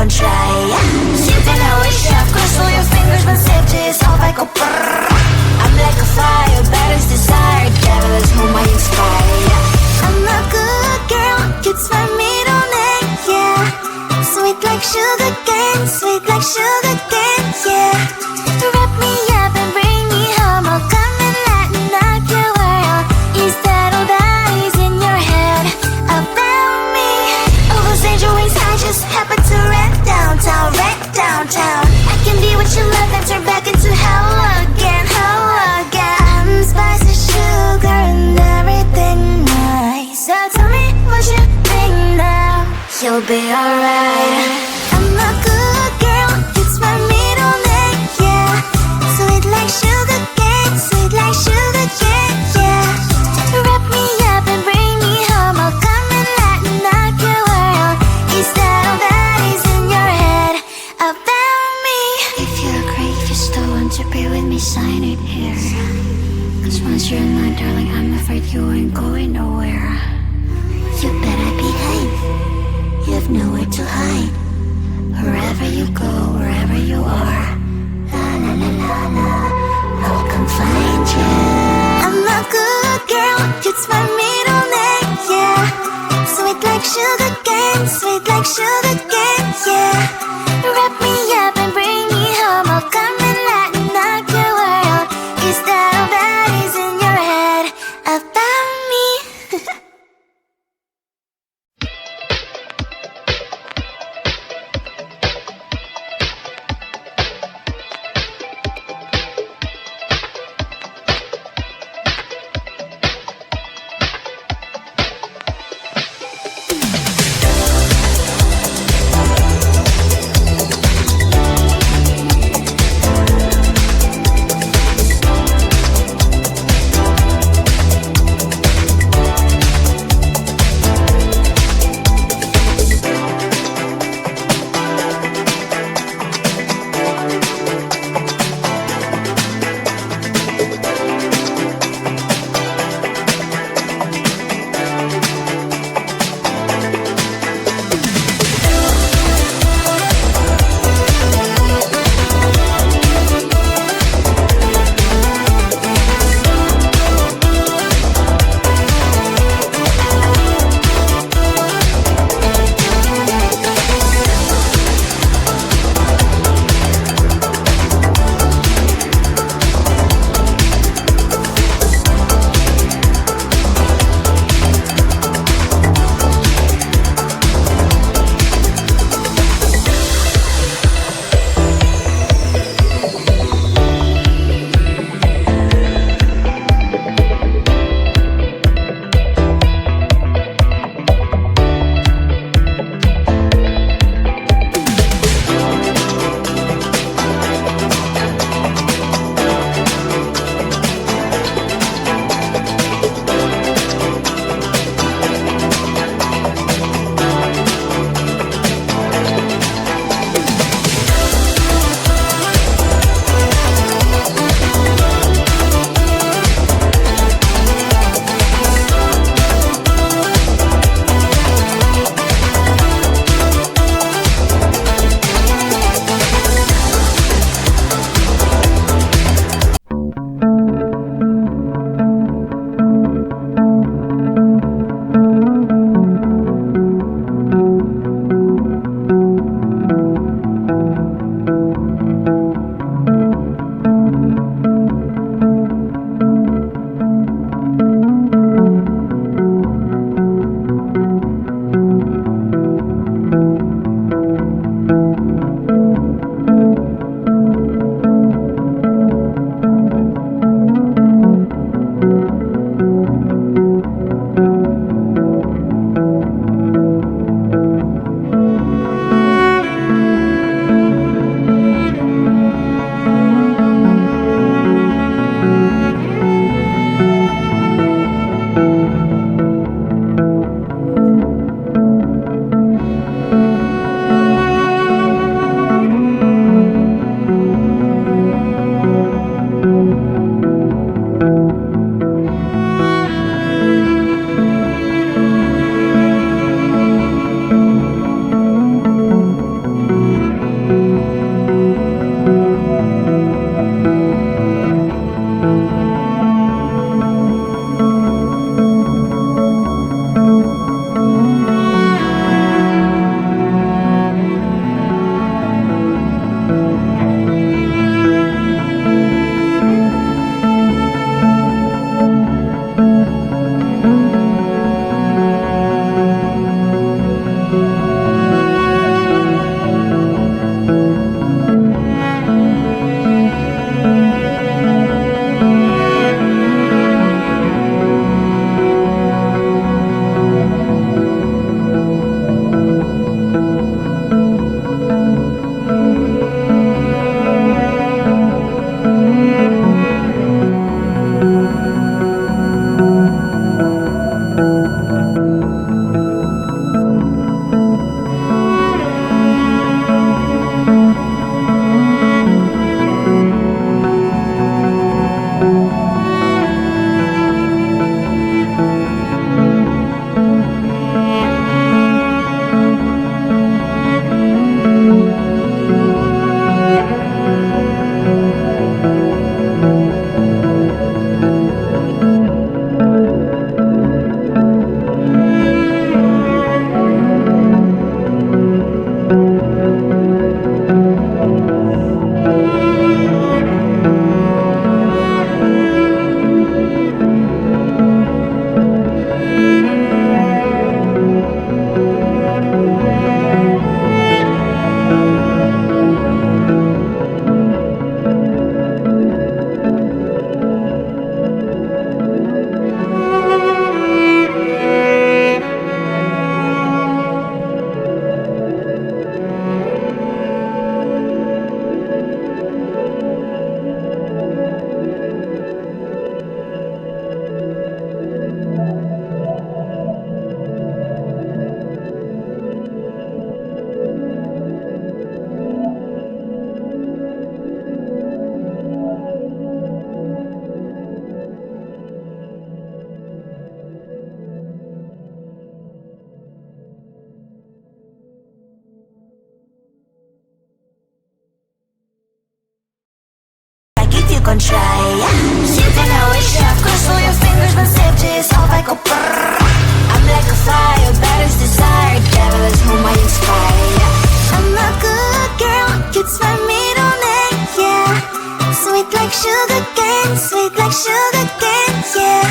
gon' try. Siente la huella, cross all your fingers, when safety is off, I go brrrr. I'm like a fire, batter's desire, devil is whom I inspire. I'm a good girl, it's my middle name, yeah. Sweet like sugar cane, sweet like sugar cane, yeah. Wrap me up and bring me home, I'll come and lighten up your world. Is that all that is in your head about me? All those angel wings I just happen to rent downtown, rent downtown. I can be what you love and turn back into hell again, hell again. I'm spicy sugar and everything nice. So tell me what you think now, you'll be alright. I'm a good girl, it's my middle name, yeah. Sweet like sugar cane, sweet like sugar cane, yeah. Wrap me up and bring me home, I'll come and lighten up your world. Is that all that is in your head about me? If you agree, if you still want to be with me, sign it here. Cause once you're mine, darling, I'm afraid you ain't going nowhere. You better behave, you have nowhere to hide. Wherever you go, wherever you are, la la la la la, I'll come find you. I'm a good girl, it's my middle name, yeah. Sweet like sugar cane, sweet like sugar cane, yeah. Wrap me up and bring me home, I'll come and lighten up your world. Is that all that is in your head about me? you gon' try. Siente la huella, cruzo your fingers, não sente, só vai com prrr. I'm like a fire, batter's desire, devil is whom I inspire. I'm a good girl, it's my middle name, yeah. Sweet like sugar cane, sweet like sugar cane, yeah.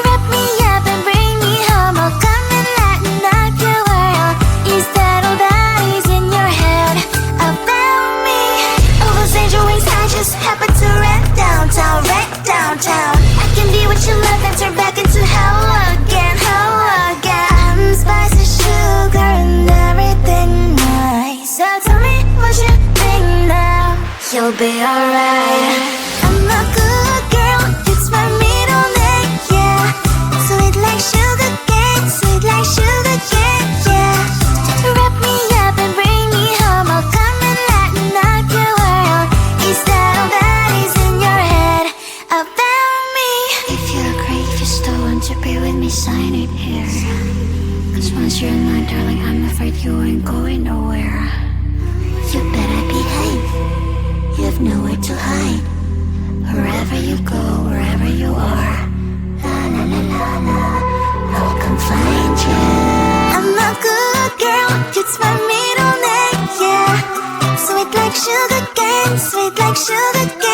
Wrap me up and bring me home, I'll come and lighten up your world. Is that all that is in your head about me? All those angel wings I just happen to rent downtown, rent downtown. I can be what you love and turn back into hell again, hell again. I'm spicy sugar and everything nice. So tell me what you think now, you'll be alright. I'm a good girl, it's my middle name, yeah. Sweet like sugar cane, sweet like sugar cane, yeah. Wrap me up and bring me home, I'll come and lighten up your world. Is that all that is in your head about me? If you agree, if you still want to be with me, sign it here. Cause once you're mine, darling, I'm afraid you ain't going nowhere. You better behave, you have nowhere to hide. Wherever you go, wherever you are, la la la la la, I'll come find you. I'm a good girl, it's my middle name, yeah. Sweet like sugar cane, sweet like sugar cane.